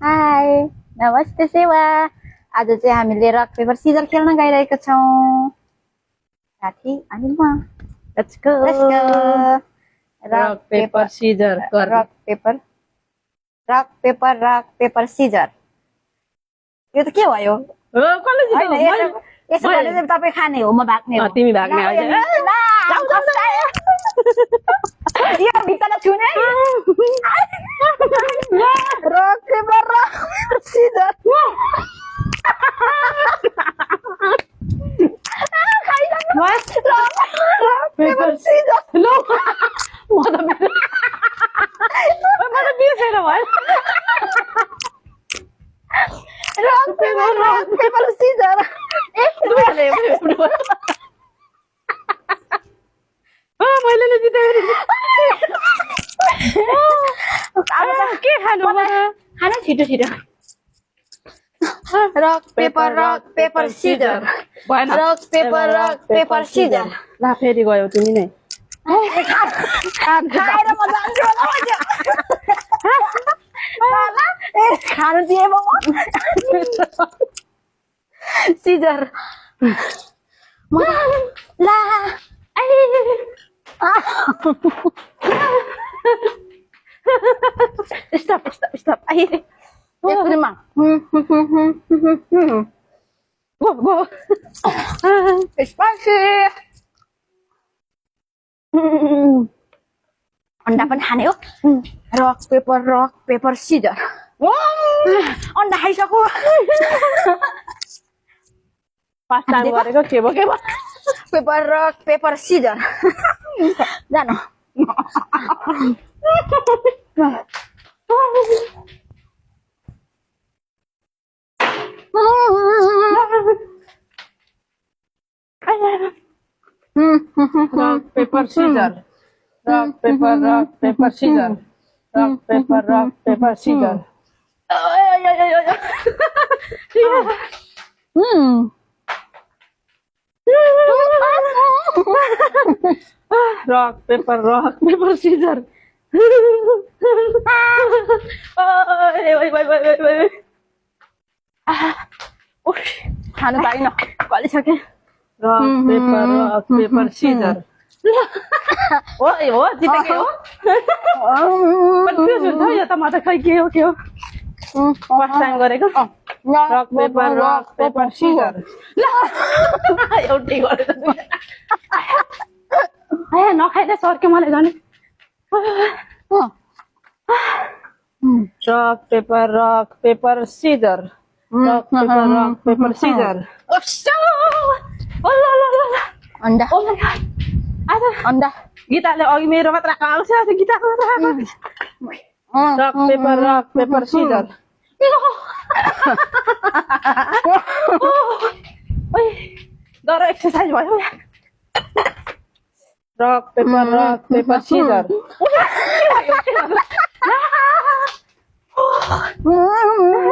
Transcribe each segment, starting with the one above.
high नमस्ते सेवा आज चाहिँ हामीले रक पेपर सिजर खेल्न गइरहेका छौं साथी अनि म लेट्स गो रक पेपर सिजर रक पेपर सिजर यो त के भयो कसले जित्यो यसो भने चाहिँ तपाई खाने हो म भाग्ने हो तिमी भाग्ने हैन यो भित्र छुने रक पेपर सिजर पेपर सिजर लो म त बिर्सेर भयो रक पेपर सिजर मैले नै जितेँ के खानु खाना छिटो छिटो रक पेपर सिजर भएन रक पेपर सिजर ला फेरि गयौ तिमी नै खाएर म जान्छु होला खानु दिए म सिजर ला स्टप अहिले एकछिनमा गो स्पाइसी अन्डा पनि खाने हो रक पेपर सिजर अन्डा खाइसक्यो पाँच टाइम गरेको के भयो रक पेपर सिजर जानु rock paper scissor rock paper scissor rock paper scissor rock paper scissor खानु पाइन गलिसके rock paper scissor हो जितेको हो कन्फ्युज हुन्छ यो त म त खै के हो फर्स्ट टाइम गरेको rock paper scissor एउटै गरेको नखाइले सर्क्यो मलाई जाने rock paper scissor rock paper scissor अन्डा अन्डा गीताले अघि मेरो मात्र आउँछ गीताको rock paper scissor डर एक्सर्साइज भयो rock paper scissor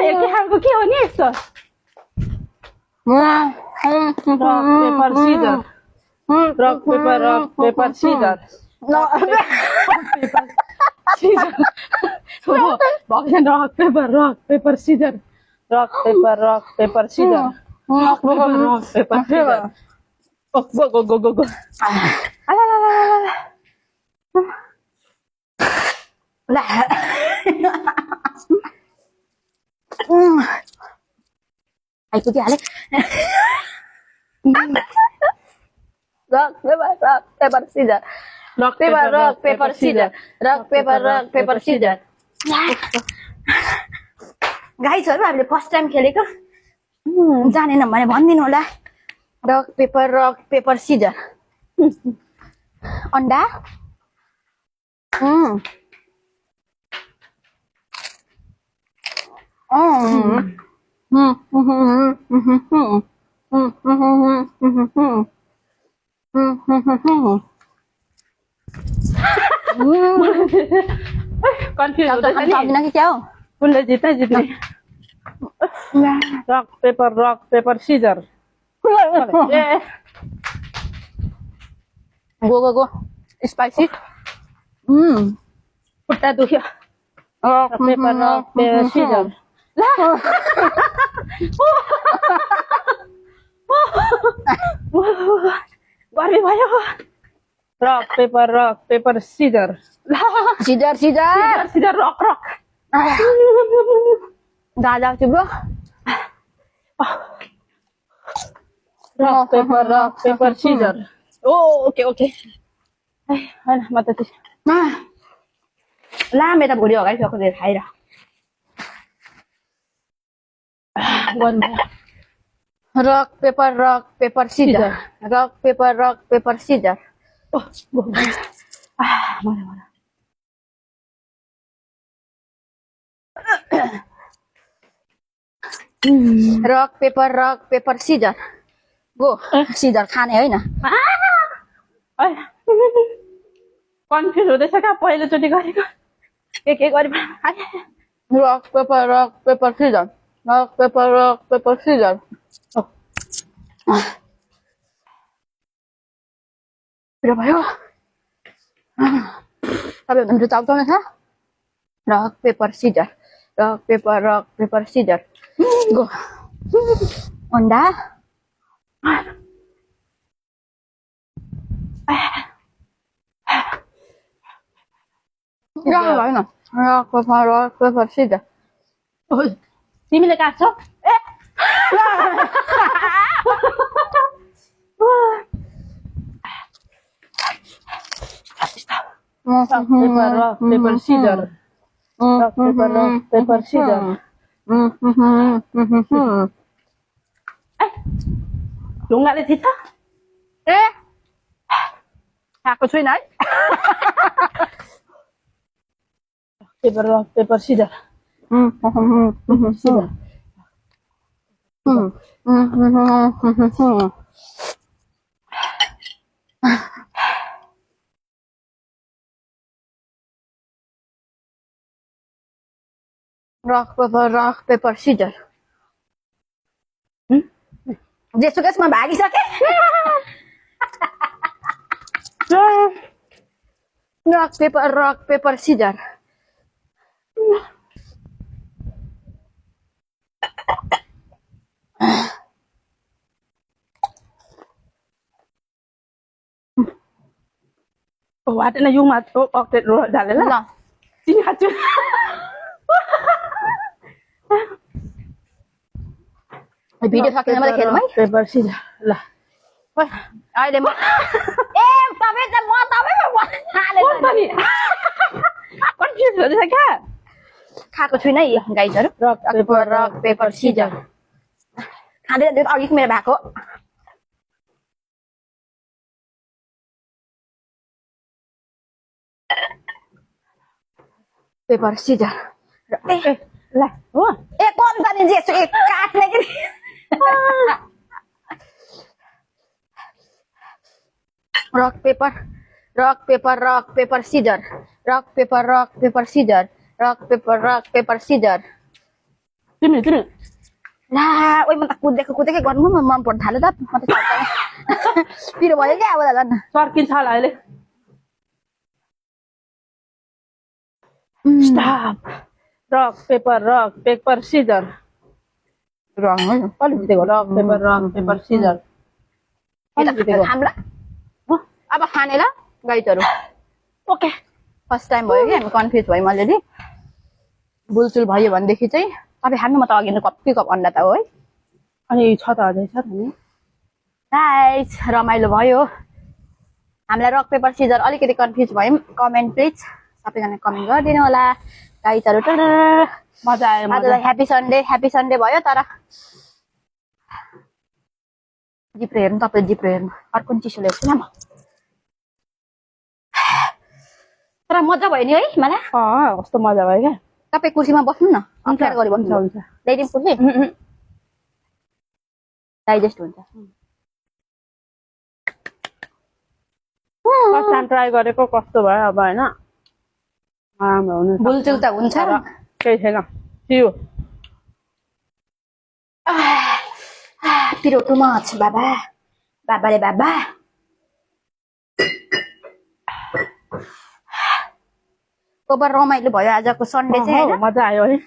एकै खालको के हो नि यस्तो rock paper scissor rock paper scissor भगवान rock paper scissor rock paper scissor rock paper scissor go ला आइपुगिहाले rock paper scissor गाइजहरु हामीले फर्स्ट टाइम खेलेको जानेन भने भनिदिनु होला रक पेपर सिजर अन्डा कन्फ्युज कि क्या हो कुनले जित्ने rock paper scissor go spicy खुट्टा दुख्यो rock paper scissor गर्मी भयो rock paper scissor scissor scissor scissor rock दादा चुब्रो रक पेपर सिजर ओके हैन म त लामे त भुँडी हगाइसक्यो त्यो खाएर रक पेपर सिजर रक पेपर सिजर रक पेपर सिजर गो सिजर खाने होइन कन्फ्युज हुँदैछ क्या पहिलोचोटि गरेको के गरे रक पेपर सिजर रक पेपर सिजर भयो सबैभन्दा मिठो चाउचाउ छ रक पेपर सिजर गो अन्डा होइन रक पेपर सिजर तिमीले काट्छौ पेपर सिजर पेपर सिजर ढुङ्गाले थिच्छ ए खाएको छुइनँ है पेपर सिजर रक पेपर सिजर जेसुकैमा भागिसके रक पेपर सिजर वाटेन युङमा अक्टेट झाले ल तिमी खान्छु भिडियो सकिन मलाई खेलौँ है पेपर सिजर ल अहिले म ए तपाईँ त म तपाईँमा कन्फ्युज हुँदैछ क्या खाएको छुइनँ है गाइजहरू रक पेपर सिजर खाँदै अघि मेरो भएको पेपर सिजर ल हो ए कौन सा नहीं जैसे एक काटने के लिए रक पेपर सीजर तिमी ला ओइ म त कुदेकै गर्नु मन पर्न थाल्यो त म त पिरो भयो क्या अब झन् सर्किन्छ होला अहिले स्टप रक पेपर सिजर रङ हो कसले जितेको रक पेपर सिजर हामीलाई अब खाने ल गाइजहरू ओके फर्स्ट टाइम भयो कि हामी कन्फ्युज भयो मैले नि बुलचुल भयो भनेदेखि चाहिँ अब खानु म त अघि कति कप अन्डा त हो है अनि छ त अझै छ नि गाइस रमाइलो भयो हामीलाई रक पेपर सिजर अलिकति कन्फ्युज भयौँ कमेन्ट प्लिज सबैजना कमेन्ट गरिदिनु होला गाइजहरू मजा आयो आजलाई ह्यापी सन्डे भयो तर जिप्रो हेर्नु तपाईँ जिप्रो हेर्नु अर्को चिसो ल्याउँछु न म तर मजा भयो नि है मलाई कस्तो मजा भयो क्या तपाईँ कुर्सीमा बस्नु न अप्ठ्यारो गरी बस्नु हुन्छ ल्याइदिउँ कुर्सी डाइजेस्ट हुन्छ फर्स्ट टाइम ट्राई गरेको कस्तो भयो अब होइन राम्रो हुनु बुलचुल त हुन्छ केही छैन थियो पिरो टु मच बाबाले बाबा रमाइलो भयो आजको सन्डे चाहिँ मजा आयो है